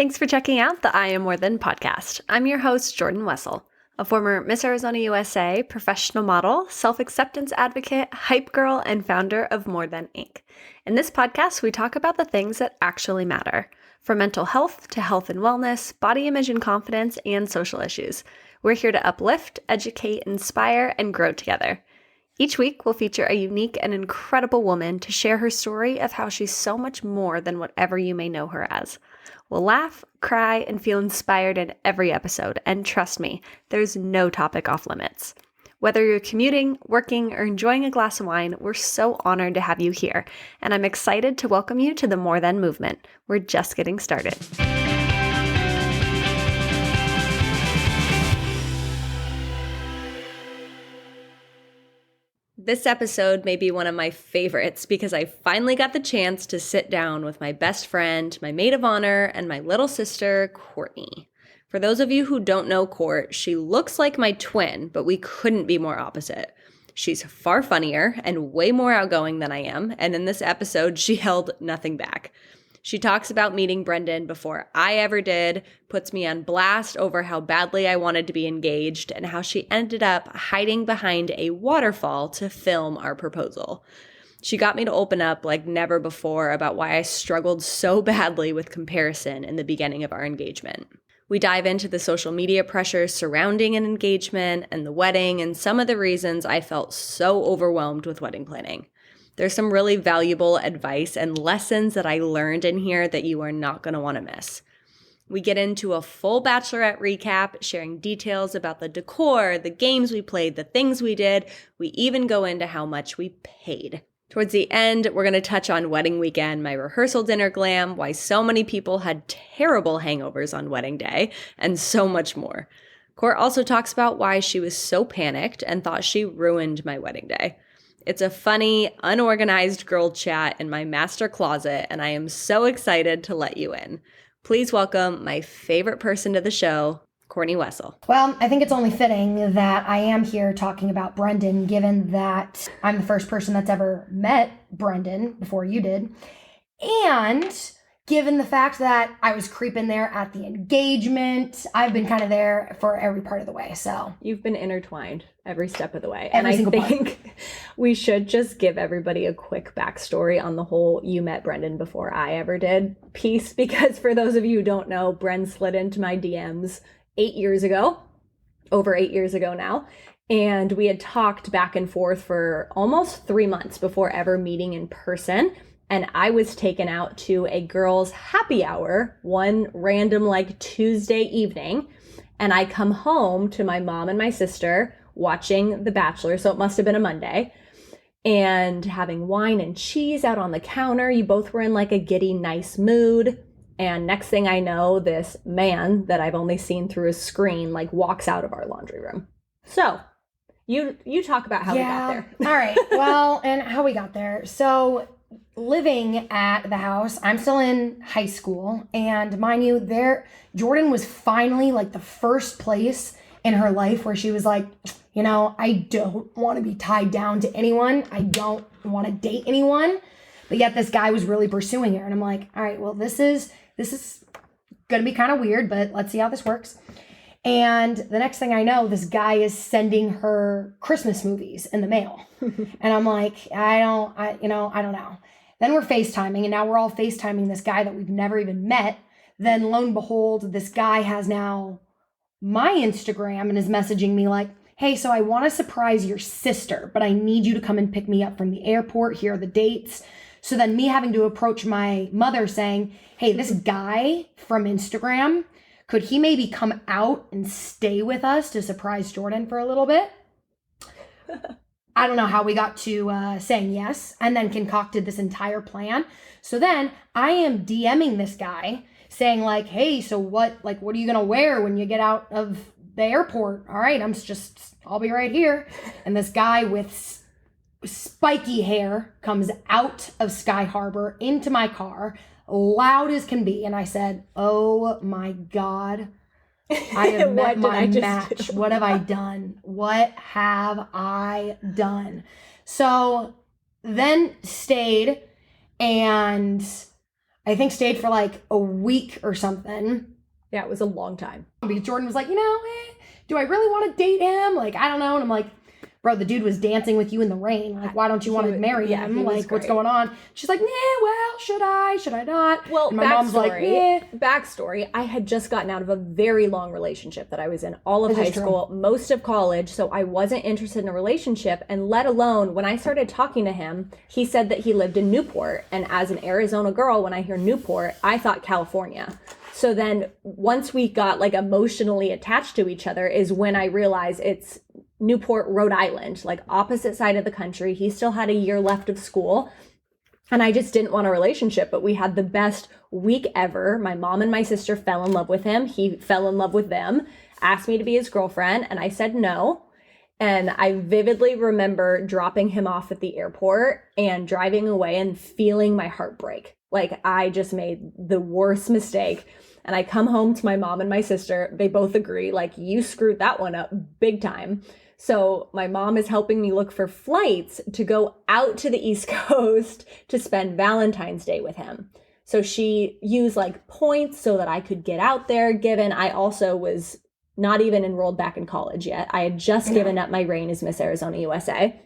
Thanks for checking out the I Am More Than podcast. I'm your host, Courtney Wessel, a former Miss Arizona USA, professional model, self-acceptance advocate, hype girl, and founder of More Than Inc. In this podcast, we talk about the things that actually matter, from mental health to health and wellness, body image and confidence, and social issues. We're here to uplift, educate, inspire, and grow together. Each week, we'll feature a unique and incredible woman to share her story of how she's so much more than whatever you may know her as. We'll laugh, cry, and feel inspired in every episode, and trust me, there's no topic off limits. Whether you're commuting, working, or enjoying a glass of wine, we're so honored to have you here, and I'm excited to welcome you to the More Than movement. We're just getting started. This episode may be one of my favorites because I finally got the chance to sit down with my best friend, my maid of honor, and my little sister, Courtney. For those of you who don't know Court, she looks like my twin, but we couldn't be more opposite. She's far funnier and way more outgoing than I am, and in this episode, she held nothing back. She talks about meeting Brendan before I ever did, puts me on blast over how badly I wanted to be engaged, and how she ended up hiding behind a waterfall to film our proposal. She got me to open up like never before about why I struggled so badly with comparison in the beginning of our engagement. We dive into the social media pressures surrounding an engagement and the wedding and some of the reasons I felt so overwhelmed with wedding planning. There's some really valuable advice and lessons that I learned in here that you are not going to want to miss. We get into a full Bachelorette recap, sharing details about the decor, the games we played, the things we did. We even go into how much we paid. Towards the end, we're going to touch on wedding weekend, my rehearsal dinner glam, why so many people had terrible hangovers on wedding day, and so much more. Court also talks about why she was so panicked and thought she ruined my wedding day. It's a funny, unorganized girl chat in my master closet, and I am so excited to let you in. Please welcome my favorite person to the show, Courtney Wessel. Well, I think it's only fitting that I am here talking about Brendan, given that I'm the first person that's ever met Brendan before you did. And given the fact that I was creeping there at the engagement, I've been kind of there for every part of the way. So you've been intertwined every step of the way. Every and I think part. We should just give everybody a quick backstory on the whole you met Brendan before I ever did piece, because for those of you who don't know, Bren slid into my DMs 8 years ago, over 8 years ago now. And we had talked back and forth for almost 3 months before ever meeting in person. And I was taken out to a girls' happy hour one random Tuesday evening. And I come home to my mom and my sister watching The Bachelor. So it must have been a Monday. And having wine and cheese out on the counter. You both were in a giddy, nice mood. And next thing I know, this man that I've only seen through a screen walks out of our laundry room. So you talk about how we got there. All right. Well, and how we got there. So living at the house, I'm still in high school, and mind you, Jordan was finally the first place in her life where she was like, I don't want to be tied down to anyone. I don't want to date anyone. But yet this guy was really pursuing her. And I'm like, all right, well, this is going to be kind of weird, but let's see how this works. And the next thing I know, this guy is sending her Christmas movies in the mail. And I'm like, I don't know. Then we're FaceTiming, and now we're all FaceTiming this guy that we've never even met. Then lo and behold, this guy has now my Instagram and is messaging me like, hey, so I want to surprise your sister, but I need you to come and pick me up from the airport. Here are the dates. So then me having to approach my mother saying, hey, this guy from Instagram, could he maybe come out and stay with us to surprise Jordan for a little bit? I don't know how we got to saying yes, and then concocted this entire plan. So then I am DMing this guy saying hey, so what are you going to wear when you get out of the airport? All right, I'll be right here. And this guy with spiky hair comes out of Sky Harbor into my car, loud as can be. And I said, oh my God, I have met my match. What have I done? What have I done? So then stayed, and I think stayed for like a week or something. Yeah, it was a long time. Because Jordan was like, do I really want to date him? Like, I don't know. And I'm like, bro, the dude was dancing with you in the rain. Like, why don't you want to marry him? Like, what's going on? She's like, well, should I? Should I not? Well, and my mom's like, backstory. I had just gotten out of a very long relationship that I was in all of high school, most of college. So I wasn't interested in a relationship. And let alone when I started talking to him, he said that he lived in Newport. And as an Arizona girl, when I hear Newport, I thought California. So then once we got like emotionally attached to each other is when I realized it's Newport, Rhode Island, like opposite side of the country. He still had a year left of school and I just didn't want a relationship, but we had the best week ever. My mom and my sister fell in love with him. He fell in love with them, asked me to be his girlfriend, and I said no. And I vividly remember dropping him off at the airport and driving away and feeling my heart break. Like I just made the worst mistake. And I come home to my mom and my sister. They both agree, like, you screwed that one up big time. So my mom is helping me look for flights to go out to the East Coast to spend Valentine's Day with him. So she used like points so that I could get out there, given I also was not even enrolled back in college yet. I had just given up my reign as Miss Arizona USA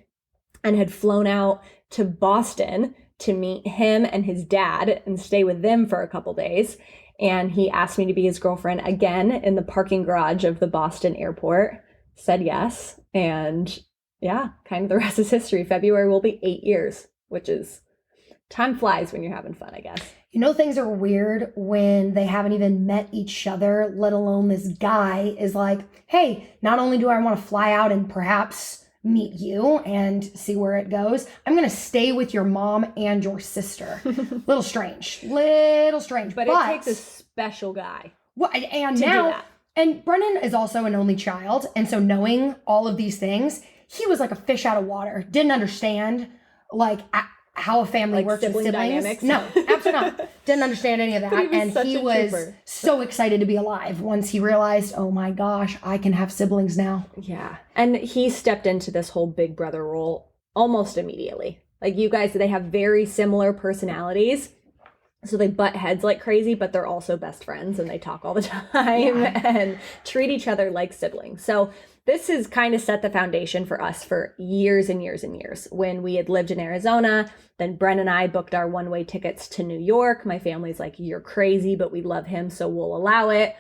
and had flown out to Boston to meet him and his dad and stay with them for a couple days. And he asked me to be his girlfriend again in the parking garage of the Boston airport. Said yes. And yeah, kind of the rest is history. February will be 8 years, which is time flies when you're having fun, I guess. Things are weird when they haven't even met each other, let alone this guy is like, hey, not only do I want to fly out and perhaps meet you and see where it goes, I'm going to stay with your mom and your sister. Little strange. But it takes a special guy. Well, and now, and Brennan is also an only child. And so knowing all of these things, he was like a fish out of water. Didn't understand like how a family works with siblings. Dynamics. No, absolutely not. Didn't understand any of that. He was so excited to be alive once he realized, oh my gosh, I can have siblings now. Yeah. And he stepped into this whole big brother role almost immediately. Like you guys, they have very similar personalities. So they butt heads like crazy, but they're also best friends and they talk all the time and treat each other like siblings. So this has kind of set the foundation for us for years and years and years. When we had lived in Arizona, then Bren and I booked our one-way tickets to New York. My family's like, you're crazy, but we love him, so we'll allow it.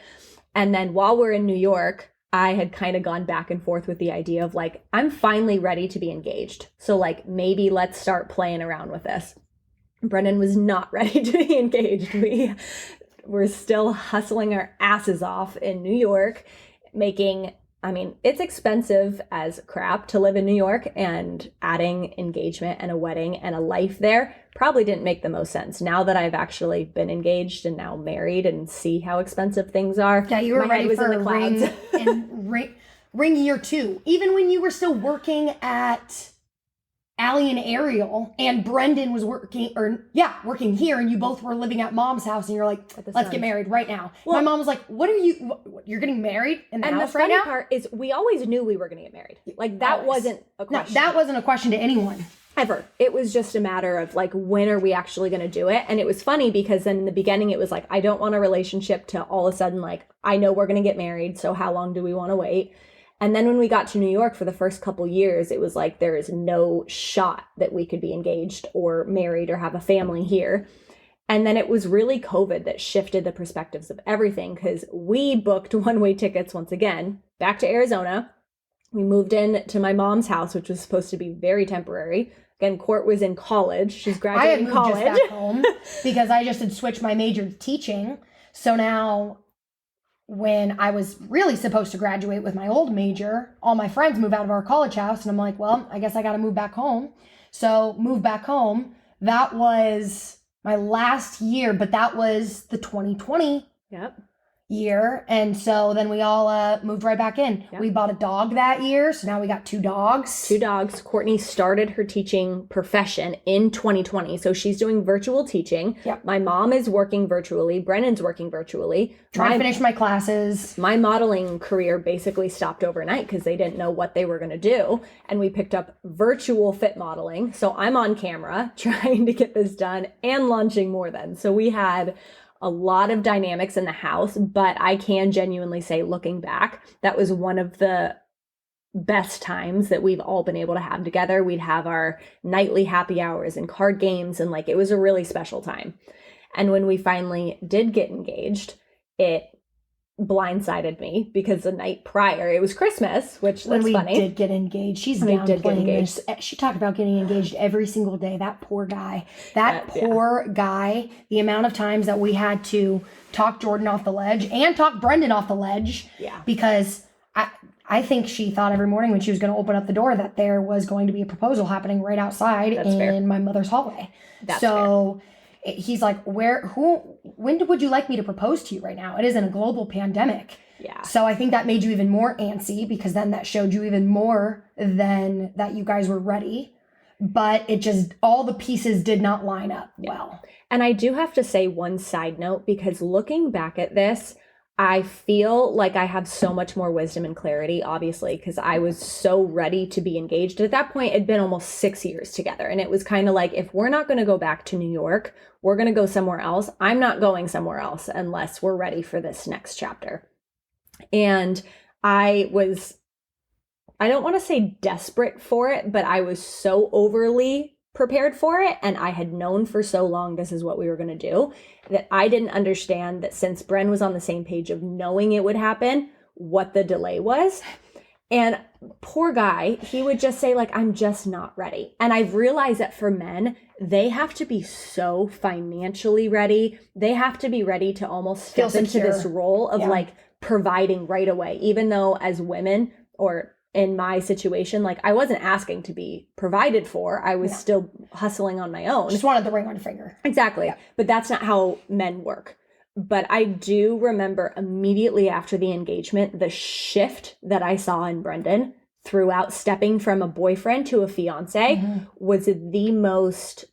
And then while we're in New York, I had kind of gone back and forth with the idea of like, I'm finally ready to be engaged. So like, maybe let's start playing around with this. Brennan was not ready to be engaged. We were still hustling our asses off in New York, it's expensive as crap to live in New York, and adding engagement and a wedding and a life there probably didn't make the most sense. Now that I've actually been engaged and now married and see how expensive things are. Yeah, you were ready for a ring year 2. Even when you were still working at Allie and Ariel, and Brendan was working here, and you both were living at mom's house, and you're like, let's get married right now. Well, my mom was like, you're getting married in the house right now? And the funny part is we always knew we were going to get married. Like that wasn't a question. No, that wasn't a question to anyone. Ever. It was just a matter of like, when are we actually going to do it? And it was funny because then in the beginning it was like, I don't want a relationship, to all of a sudden like, I know we're going to get married, so how long do we want to wait? And then when we got to New York for the first couple years, it was like, there is no shot that we could be engaged or married or have a family here. And then it was really COVID that shifted the perspectives of everything, because we booked one-way tickets once again back to Arizona. We moved in to my mom's house, which was supposed to be very temporary. Again, Court was in college. She's graduating college. I had moved just back home because I just had switched my major to teaching. So now, when I was really supposed to graduate with my old major, all my friends move out of our college house, and I'm like, well, I guess I got to move back home. So moved back home. That was my last year, but that was the 2020 year. And so then we all moved right back in. Yep. We bought a dog that year. So now we got 2 dogs. 2 dogs. Courtney started her teaching profession in 2020. So she's doing virtual teaching. Yep. My mom is working virtually. Brennan's working virtually. Trying to finish my classes. My modeling career basically stopped overnight because they didn't know what they were going to do. And we picked up virtual fit modeling. So I'm on camera trying to get this done and launching more than. So we had a lot of dynamics in the house, but I can genuinely say, looking back, that was one of the best times that we've all been able to have together. We'd have our nightly happy hours and card games, and like, it was a really special time. And when we finally did get engaged, it blindsided me because the night prior, it was Christmas, which when that's we funny. did get engaged, she's downplaying this. She talked about getting engaged every single day. That poor guy. That poor guy. The amount of times that we had to talk Jordan off the ledge and talk Brendan off the ledge. Yeah. Because I think she thought every morning when she was going to open up the door that there was going to be a proposal happening right outside in my mother's hallway. That's so fair. He's like, when would you like me to propose to you right now? It isn't a global pandemic. Yeah. So I think that made you even more antsy because then that showed you even more than that you guys were ready. But it just, all the pieces did not line up well. And I do have to say one side note, because looking back at this, I feel like I have so much more wisdom and clarity, obviously, because I was so ready to be engaged. At that point, it'd been almost 6 years together. And it was kind of like, if we're not going to go back to New York, we're going to go somewhere else. I'm not going somewhere else unless we're ready for this next chapter. And I don't want to say desperate for it, but I was so overly prepared for it, and I had known for so long this is what we were going to do, that I didn't understand that since Bren was on the same page of knowing it would happen, what the delay was. And poor guy, he would just say, like, I'm just not ready. And I've realized that for men, they have to be so financially ready. They have to be ready to almost step into this role of like providing right away, even though as women, or in my situation, like, I wasn't asking to be provided for. I was still hustling on my own. Just wanted the ring on your finger. Exactly. Yeah. But that's not how men work. But I do remember immediately after the engagement, the shift that I saw in Brendan throughout stepping from a boyfriend to a fiance was the most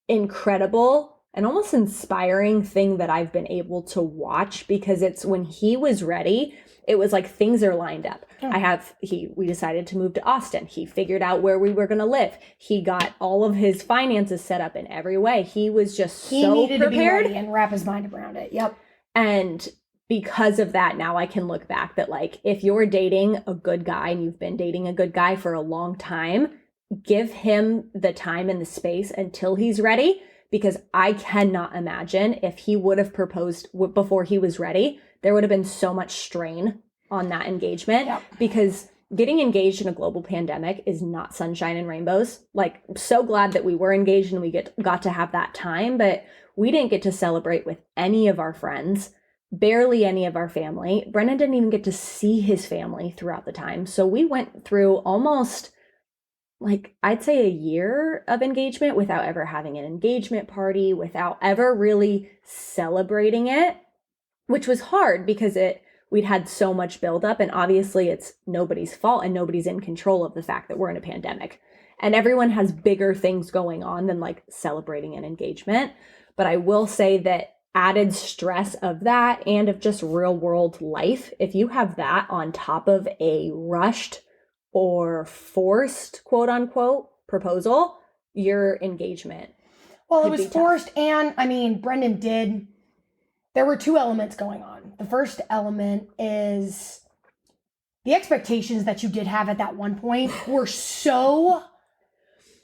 incredible and almost inspiring thing that I've been able to watch, because it's when he was ready, it was like things are lined up. We decided to move to Austin. He figured out where we were going to live. He got all of his finances set up in every way. He was just he so needed prepared to be ready and wrap his mind around it. Yep. And because of that, now I can look back that, like, if you're dating a good guy and you've been dating a good guy for a long time, give him the time and the space until he's ready, because I cannot imagine if he would have proposed before he was ready, there would have been so much strain on that engagement. Yep. Because getting engaged in a global pandemic is not sunshine and rainbows. Like, I'm so glad that we were engaged and we got to have that time, but we didn't get to celebrate with any of our friends, barely any of our family. Brennan didn't even get to see his family throughout the time. So we went through almost, like, I'd say a year of engagement without ever having an engagement party, without ever really celebrating it, which was hard because we'd had so much buildup, and obviously it's nobody's fault and nobody's in control of the fact that we're in a pandemic, and everyone has bigger things going on than like celebrating an engagement. But I will say that added stress of that and of just real world life, if you have that on top of a rushed or forced, quote unquote, proposal, your engagement. Well, it was forced, and I mean, there were 2 elements going on. The first element is the expectations that you did have at that one point were so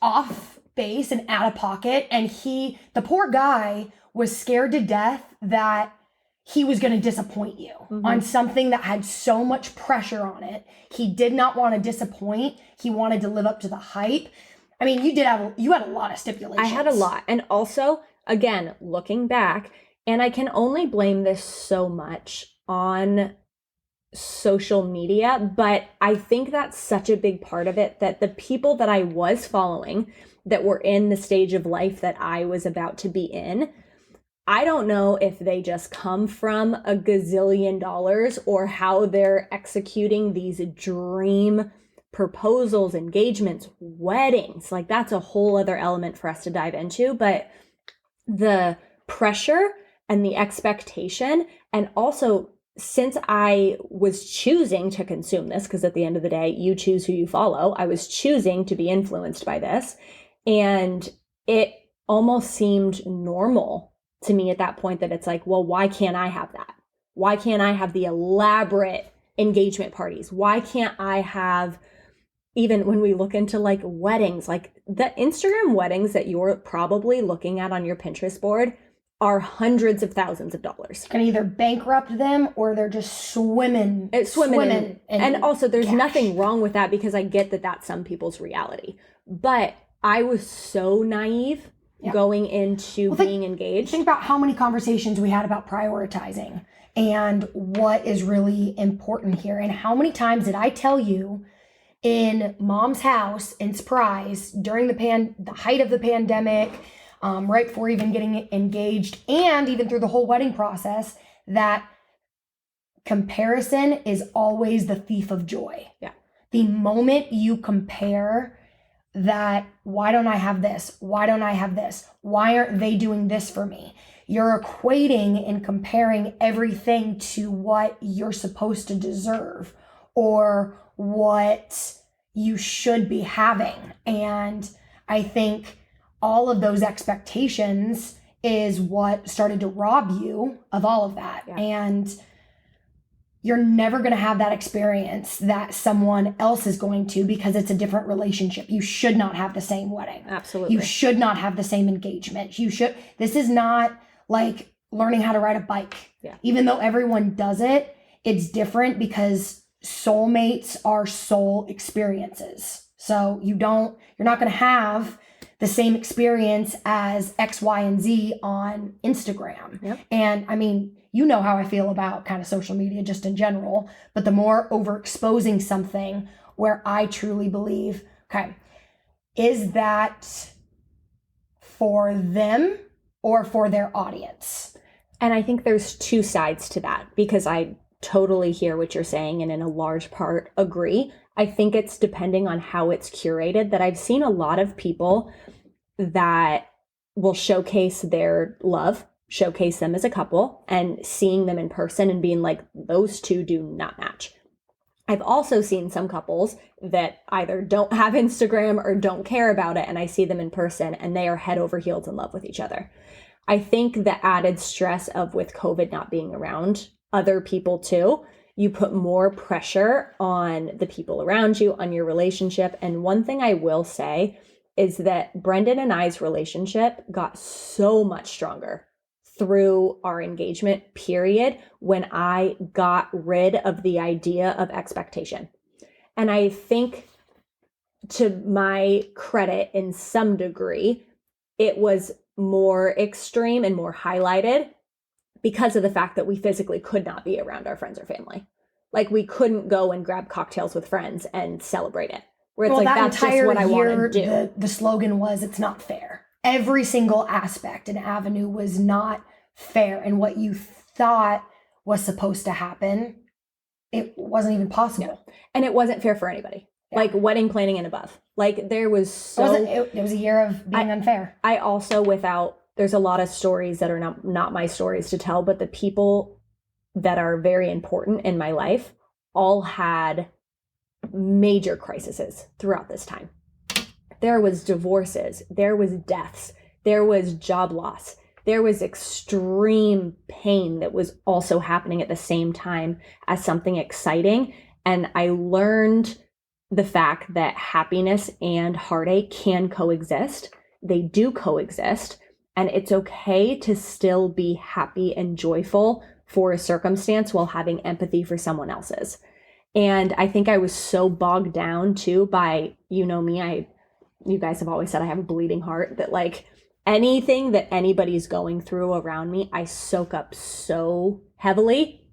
off base and out of pocket. And the poor guy was scared to death that he was going to disappoint you on something that had so much pressure on it. He did not want to disappoint. He wanted to live up to the hype. I mean, you had a lot of stipulations. I had a lot. And also, again, looking back, and I can only blame this so much on social media, but I think that's such a big part of it, that the people that I was following that were in the stage of life that I was about to be in I don't know if they just come from a gazillion dollars or how they're executing these dream proposals, engagements, weddings. Like that's a whole other element for us to dive into. But the pressure and the expectation, and also since I was choosing to consume this, because at the end of the day, you choose who you follow, I was choosing to be influenced by this. And it almost seemed normal to me at that point that it's like, well, why can't I have that? Why can't I have the elaborate engagement parties? Why can't I have, even when we look into like weddings, like the Instagram weddings that you're probably looking at on your Pinterest board are hundreds of thousands of dollars. Can either bankrupt them or they're just swimming and also there's cash. Nothing wrong with that, because I get that that's some people's reality. But I was so naive going into being engaged. Think about how many conversations we had about prioritizing and what is really important here. And how many times did I tell you in mom's house in Surprise during the height of the pandemic, right before even getting engaged, and even through the whole wedding process, that comparison is always the thief of joy. Yeah. The moment you compare that, why don't I have this? Why don't I have this? Why aren't they doing this for me? You're equating and comparing everything to what you're supposed to deserve or what you should be having. And I think all of those expectations is what started to rob you of all of that. Yeah. And you're never going to have that experience that someone else is going to, because it's a different relationship. You should not have the same wedding. Absolutely. You should not have the same engagement. This is not like learning how to ride a bike. Yeah. Even though everyone does it, it's different because soulmates are soul experiences. So you're not going to have the same experience as X, Y, and Z on Instagram. Yep. And I mean, you know how I feel about kind of social media just in general, but the more overexposing something where I truly believe, okay, is that for them or for their audience? And I think there's two sides to that, because I totally hear what you're saying and in a large part agree. I think it's depending on how it's curated, that I've seen a lot of people that will showcase their love, showcase them as a couple, and seeing them in person and being like, those two do not match. I've also seen some couples that either don't have Instagram or don't care about it, and I see them in person and they are head over heels in love with each other. I think the added stress of, with COVID not being around other people too, you put more pressure on the people around you, on your relationship. And one thing I will say is that Brendan and I's relationship got so much stronger through our engagement period when I got rid of the idea of expectation. And I think, to my credit, in some degree, it was more extreme and more highlighted because of the fact that we physically could not be around our friends or family. Like, we couldn't go and grab cocktails with friends and celebrate it. Where it's that's just what I want to do. The slogan was, it's not fair. Every single aspect and avenue was not fair. And what you thought was supposed to happen, it wasn't even possible. Yeah. And it wasn't fair for anybody. Yeah. Like wedding planning and above. Like, there was it was a year of being unfair. I also, there's a lot of stories that are not my stories to tell, but the people that are very important in my life all had major crises throughout this time. There was divorces, there was deaths, there was job loss, there was extreme pain that was also happening at the same time as something exciting. And I learned the fact that happiness and heartache can coexist. They do coexist. And it's okay to still be happy and joyful for a circumstance while having empathy for someone else's. And I think I was so bogged down too by, you know me, you guys have always said I have a bleeding heart, that like anything that anybody's going through around me, I soak up so heavily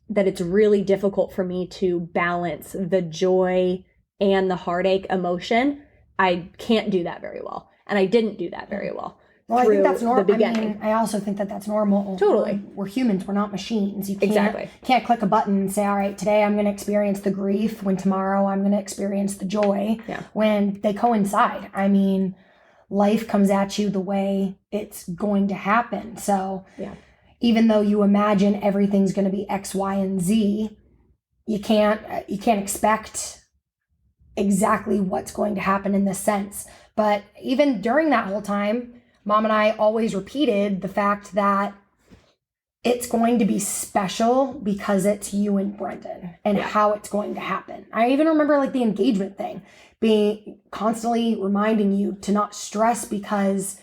that it's really difficult for me to balance the joy and the heartache emotion. I can't do that very well. And I didn't do that very well. Well, I think that's the normal. I beginning. mean, I also think that that's normal. Totally. We're humans. We're not machines. You Exactly. can't click a button and say, all right, today I'm going to experience the grief when tomorrow I'm going to experience the joy. Yeah. When they coincide. I mean, life comes at you the way it's going to happen. So Yeah. even though you imagine everything's going to be X, Y, and Z, you can't expect exactly what's going to happen in this sense. But even during that whole time, Mom and I always repeated the fact that it's going to be special because it's you and Brendan and how it's going to happen. I even remember like the engagement thing, being constantly reminding you to not stress because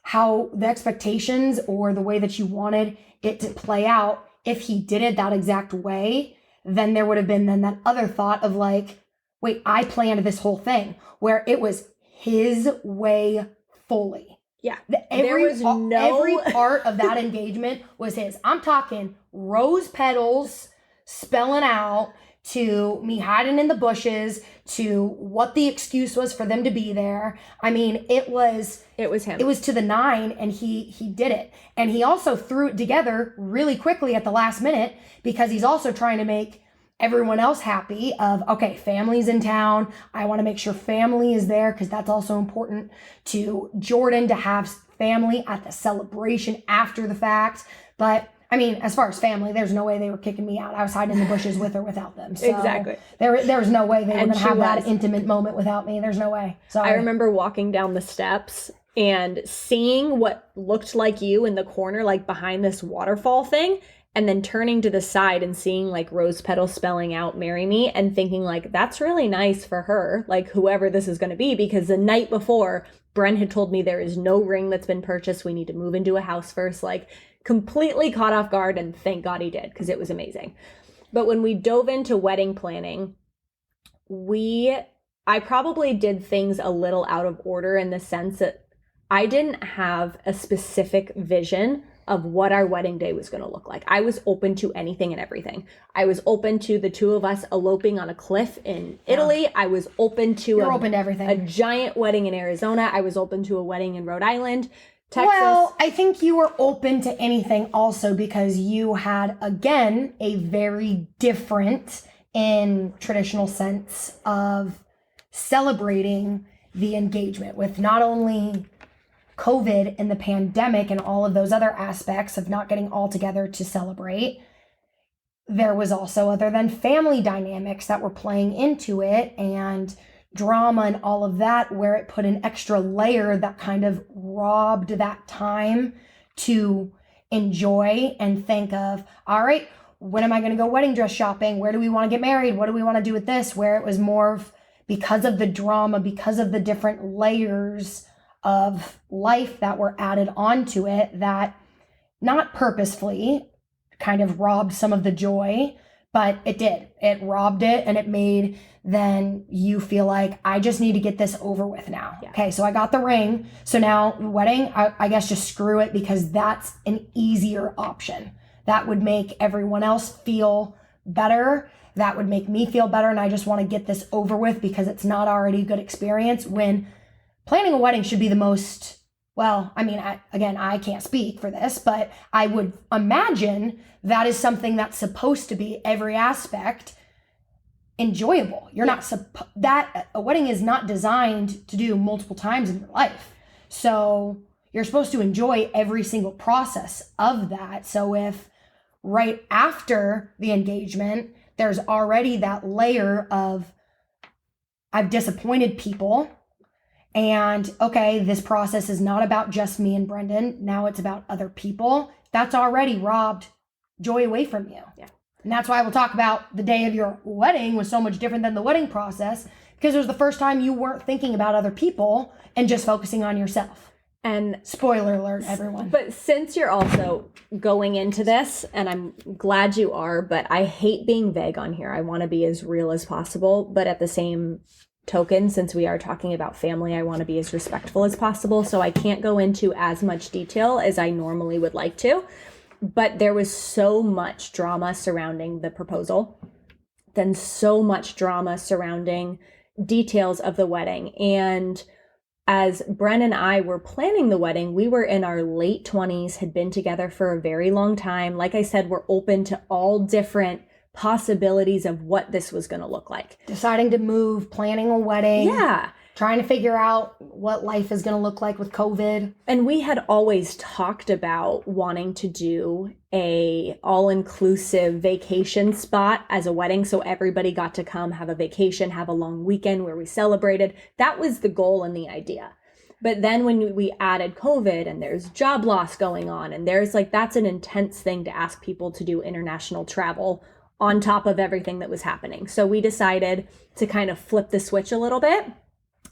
how the expectations or the way that you wanted it to play out, if he did it that exact way, then there would have been then that other thought of like, wait, I planned this whole thing where it was his way fully. Yeah. Every part of that engagement was his. I'm talking rose petals spelling out to me hiding in the bushes to what the excuse was for them to be there. I mean, it was him. It was to the nine, and he did it. And he also threw it together really quickly at the last minute because he's also trying to make everyone else happy of, okay, family's in town. I want to make sure family is there because that's also important to Jordan to have family at the celebration after the fact. But I mean, as far as family, there's no way they were kicking me out. I was hiding in the bushes with or without them. So exactly. There was no way they were going to have that intimate moment without me. There's no way. Sorry. I remember walking down the steps and seeing what looked like you in the corner, like behind this waterfall thing. And then turning to the side and seeing like rose petals spelling out "marry me" and thinking like, that's really nice for her, like whoever this is going to be, because the night before Bren had told me there is no ring that's been purchased. We need to move into a house first, like completely caught off guard. And thank God he did, because it was amazing. But when we dove into wedding planning, I probably did things a little out of order in the sense that I didn't have a specific vision of what our wedding day was going to look like. I was open to anything and everything. I was open to the two of us eloping on a cliff in Italy. I was open to open to everything. A giant wedding in Arizona. I was open to a wedding in Rhode Island, Texas. Well, I think you were open to anything also because you had, again, a very different in traditional sense of celebrating the engagement with not only COVID and the pandemic and all of those other aspects of not getting all together to celebrate. There was also other than family dynamics that were playing into it and drama and all of that, where it put an extra layer that kind of robbed that time to enjoy and think of, all right, when am I going to go wedding dress shopping? Where do we want to get married? What do we want to do with this? Where it was more of, because of the drama, because of the different layers of life that were added onto it, that not purposefully kind of robbed some of the joy, but it did. It robbed it, and it made then you feel like, I just need to get this over with now. Yeah. Okay, so I got the ring. So now wedding, I guess just screw it, because that's an easier option. That would make everyone else feel better. That would make me feel better, and I just want to get this over with because it's not already a good experience, when planning a wedding should be the most, well, I mean, I can't speak for this, but I would imagine that is something that's supposed to be every aspect enjoyable. You're not that a wedding is not designed to do multiple times in your life. So you're supposed to enjoy every single process of that. So if right after the engagement, there's already that layer of, I've disappointed people, and okay, this process is not about just me and Brendan. Now it's about other people. That's already robbed joy away from you. Yeah. And that's why we'll talk about the day of your wedding was so much different than the wedding process, because it was the first time you weren't thinking about other people and just focusing on yourself. And spoiler alert, everyone. But since you're also going into this, and I'm glad you are, but I hate being vague on here. I want to be as real as possible, but at the same token, since we are talking about family, I want to be as respectful as possible. So I can't go into as much detail as I normally would like to. But there was so much drama surrounding the proposal, then so much drama surrounding details of the wedding. And as Bren and I were planning the wedding, we were in our late 20s, had been together for a very long time. Like I said, we're open to all different possibilities of what this was going to look like. Deciding to move, planning a wedding. Yeah. Trying to figure out what life is going to look like with COVID. And we had always talked about wanting to do a all-inclusive vacation spot as a wedding. So everybody got to come have a vacation, have a long weekend where we celebrated. That was the goal and the idea. But then when we added COVID and there's job loss going on, and there's like, that's an intense thing to ask people to do international travel on top of everything that was happening. So we decided to kind of flip the switch a little bit.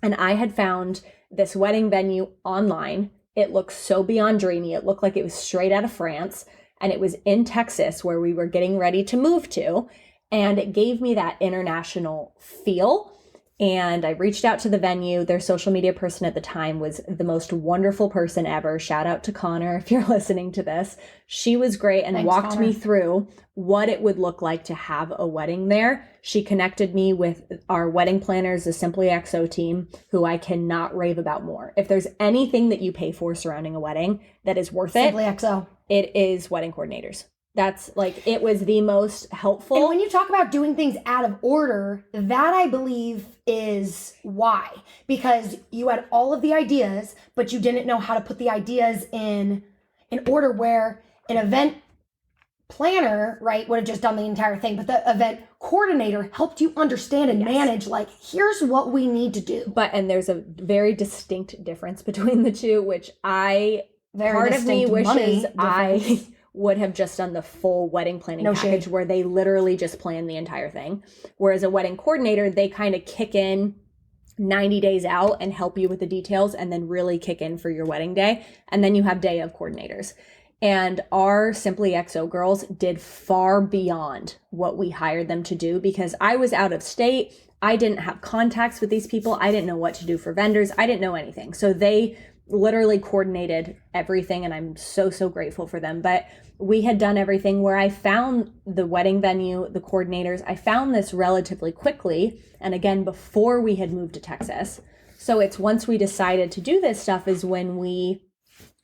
And I had found this wedding venue online. It looked so beyond dreamy. It looked like it was straight out of France. And it was in Texas where we were getting ready to move to. And it gave me that international feel. And I reached out to the venue. Their social media person at the time was the most wonderful person ever. Shout out to Connor if you're listening to this. She was great and Thanks, walked Connor. me through what it would look like to have a wedding there. She connected me with our wedding planners, the Simply XO team, who I cannot rave about more. If there's anything that you pay for surrounding a wedding that is worth Simply it, XO. it is wedding coordinators. That's like, it was the most helpful. And when you talk about doing things out of order, that I believe is why. Because you had all of the ideas, but you didn't know how to put the ideas in order, where an event planner, right, would have just done the entire thing. But the event coordinator helped you understand and manage, like, here's what we need to do. And there's a very distinct difference between the two, which part of me wishes I would have just done the full wedding planning package where they literally just plan the entire thing. Whereas a wedding coordinator, they kind of kick in 90 days out and help you with the details and then really kick in for your wedding day. And then you have day of coordinators. And our Simply XO girls did far beyond what we hired them to do, because I was out of state. I didn't have contacts with these people. I didn't know what to do for vendors. I didn't know anything. So they literally coordinated everything, and I'm so, so grateful for them. But we had done everything where I found the wedding venue, the coordinators. I found this relatively quickly, and again, before we had moved to Texas. So it's once we decided to do this stuff is when we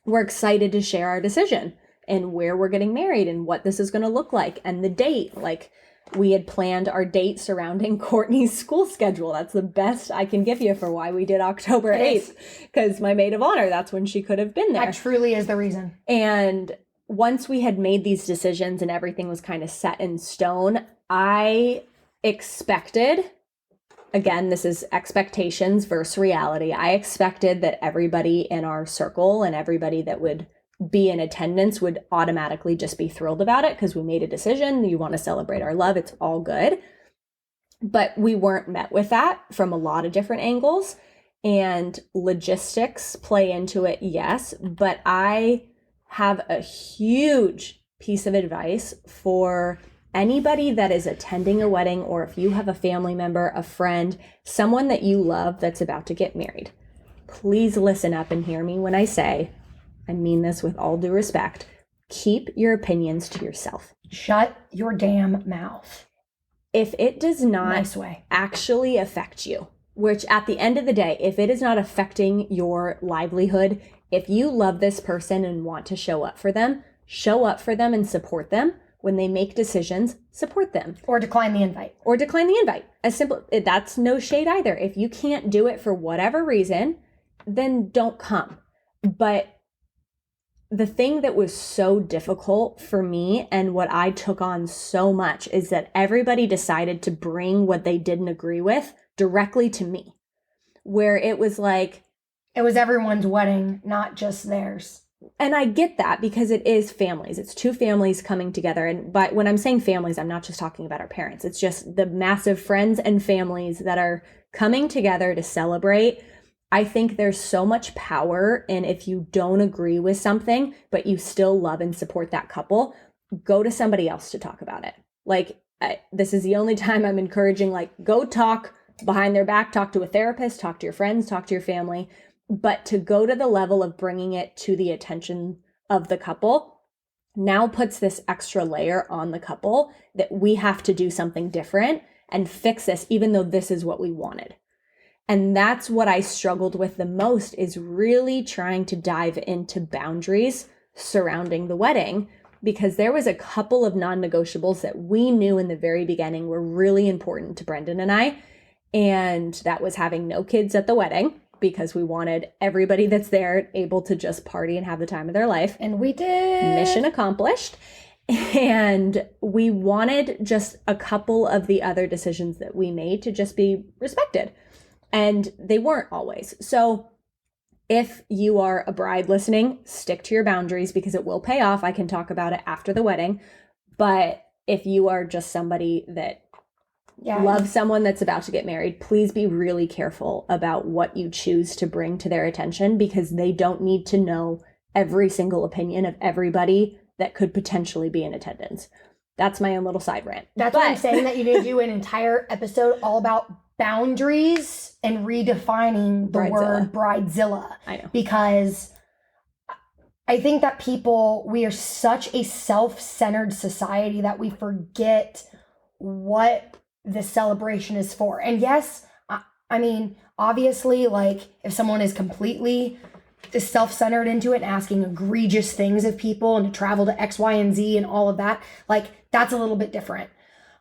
were excited to share our decision and where we're getting married and what this is going to look like and the date. Like, we had planned our date surrounding Courtney's school schedule. That's the best I can give you for why we did October 8th, because my Maid of Honor, that's when she could have been there. That truly is the reason. And once we had made these decisions and everything was kind of set in stone, I expected, again, this is expectations versus reality. I expected that everybody in our circle and everybody that would be in attendance would automatically just be thrilled about it because we made a decision. You want to celebrate our love. It's all good. But we weren't met with that from a lot of different angles, and logistics play into it. Yes. But I have a huge piece of advice for anybody that is attending a wedding, or if you have a family member, a friend, someone that you love that's about to get married. Please listen up and hear me when I say, I mean this with all due respect, keep your opinions to yourself. Shut your damn mouth. If it does not actually affect you, which at the end of the day, if it is not affecting your livelihood, if you love this person and want to show up for them and support them. When they make decisions, support them. Or decline the invite. As simple, that's no shade either. If you can't do it for whatever reason, then don't come. But the thing that was so difficult for me and what I took on so much is that everybody decided to bring what they didn't agree with directly to me. Where it was like, it was everyone's wedding, not just theirs. And I get that because it is families. It's two families coming together. And but when I'm saying families, I'm not just talking about our parents. It's just the massive friends and families that are coming together to celebrate. I think there's so much power in, if you don't agree with something, but you still love and support that couple, go to somebody else to talk about it. Like, this is the only time I'm encouraging, like, go talk behind their back, talk to a therapist, talk to your friends, talk to your family. But to go to the level of bringing it to the attention of the couple now puts this extra layer on the couple that we have to do something different and fix this, even though this is what we wanted. And that's what I struggled with the most, is really trying to dive into boundaries surrounding the wedding, because there was a couple of non-negotiables that we knew in the very beginning were really important to Brendan and I. And that was having no kids at the wedding, because we wanted everybody that's there able to just party and have the time of their life. And we did. Mission accomplished. And we wanted just a couple of the other decisions that we made to just be respected. And they weren't always. So if you are a bride listening, stick to your boundaries, because it will pay off. I can talk about it after the wedding. But if you are just somebody that loves someone that's about to get married, please be really careful about what you choose to bring to their attention, because they don't need to know every single opinion of everybody that could potentially be in attendance. That's my own little side rant. That's why I'm saying that you need to do an entire episode all about boundaries and redefining the word Bridezilla. I know. Because I think that we are such a self-centered society that we forget what the celebration is for. And yes, I mean, obviously, like, if someone is completely self-centered into it and asking egregious things of people and to travel to X, Y, and Z and all of that, like, that's a little bit different.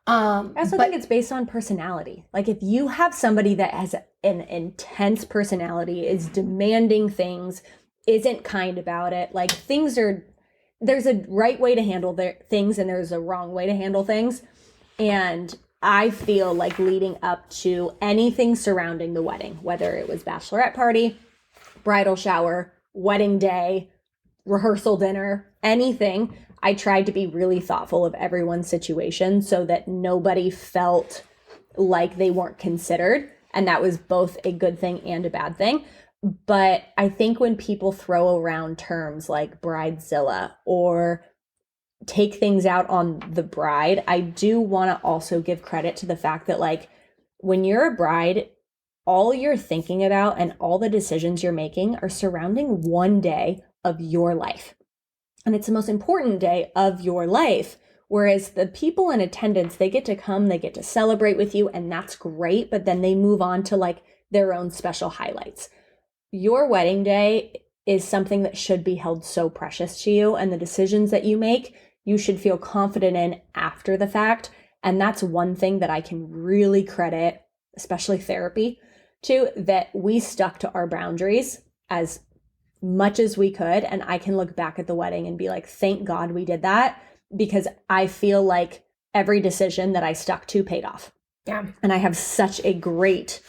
I also think it's based on personality. Like, if you have somebody that has an intense personality, is demanding things, isn't kind about it, like, there's a right way to handle things and there's a wrong way to handle things. And I feel like leading up to anything surrounding the wedding, whether it was bachelorette party, bridal shower, wedding day, rehearsal dinner, anything, I tried to be really thoughtful of everyone's situation so that nobody felt like they weren't considered. And that was both a good thing and a bad thing. But I think when people throw around terms like Bridezilla or take things out on the bride, I do want to also give credit to the fact that, like, when you're a bride, all you're thinking about and all the decisions you're making are surrounding one day of your life. And it's the most important day of your life. Whereas the people in attendance, they get to come, they get to celebrate with you, and that's great. But then they move on to, like, their own special highlights. Your wedding day is something that should be held so precious to you. And the decisions that you make, you should feel confident in after the fact. And that's one thing that I can really credit, especially therapy, to, that we stuck to our boundaries as much as we could. And I can look back at the wedding and be like, thank God we did that, because I feel like every decision that I stuck to paid off. Yeah. And I have such a great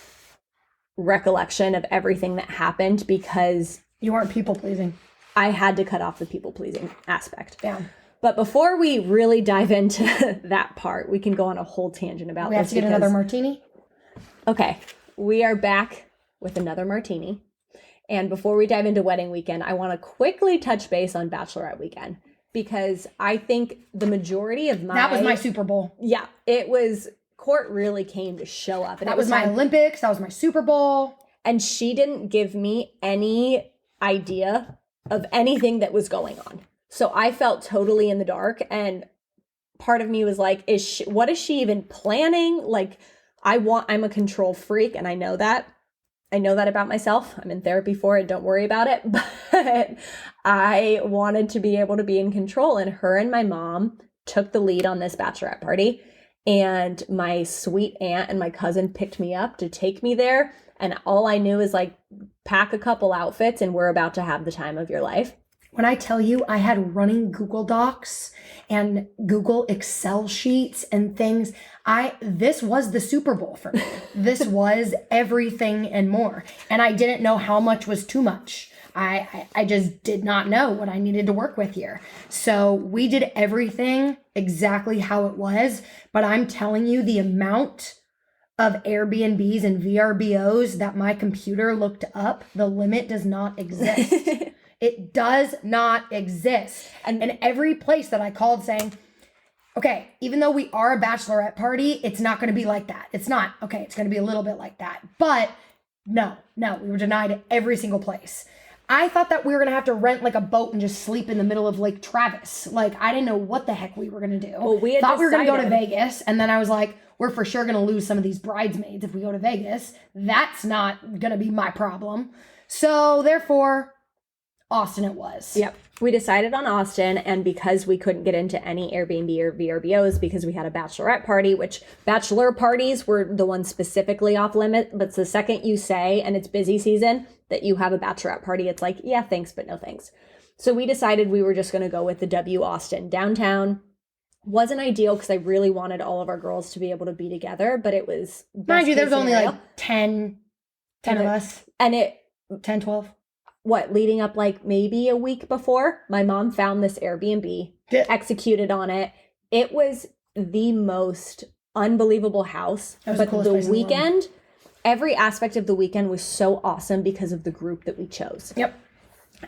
recollection of everything that happened, because you weren't people pleasing. I had to cut off the people pleasing aspect. Yeah. But before we really dive into that part, we can go on a whole tangent about this. We have to get another martini? Okay. We are back with another martini. And before we dive into wedding weekend, I want to quickly touch base on Bachelorette weekend, because I think the majority of that was my Super Bowl. Yeah, it was. Court really came to show up. And that was my Olympics. That was my Super Bowl. And she didn't give me any idea of anything that was going on. So I felt totally in the dark. And part of me was like, what is she even planning? Like, I'm a control freak, and I know that. I know that about myself. I'm in therapy for it. Don't worry about it. But I wanted to be able to be in control. And her and my mom took the lead on this bachelorette party. And my sweet aunt and my cousin picked me up to take me there. And all I knew is, like, pack a couple outfits and we're about to have the time of your life. When I tell you I had running Google Docs and Google Excel sheets and things, this was the Super Bowl for me. This was everything and more. And I didn't know how much was too much. I just did not know what I needed to work with here. So we did everything exactly how it was. But I'm telling you, the amount of Airbnbs and VRBOs that my computer looked up, the limit does not exist. It does not exist. And every place that I called saying, okay, even though we are a bachelorette party, it's not going to be like that. It's not. Okay, it's going to be a little bit like that. But no, we were denied at every single place. I thought that we were gonna have to rent like a boat and just sleep in the middle of Lake Travis. Like, I didn't know what the heck we were gonna do. Well, we had thought we were gonna go to decided- Vegas, and then I was like, we're for sure gonna lose some of these bridesmaids if we go to Vegas. That's not gonna be my problem. So therefore, Austin it was. Yep. We decided on Austin, and because we couldn't get into any Airbnb or VRBOs because we had a bachelorette party, which bachelor parties were the ones specifically off limit, but the second you say, and it's busy season, that you have a bachelorette party, it's like, yeah, thanks, but no thanks. So we decided we were just going to go with the W Austin downtown. Wasn't ideal because I really wanted all of our girls to be able to be together, but it was Mind you, there's only scenario. like 10 of us. And it 10, 12. leading up like maybe a week before, my mom found this Airbnb, Yeah. executed on it. It was the most unbelievable house. That was the But coolest the place in the world. weekend, every aspect of the weekend was so awesome because of the group that we chose. Yep.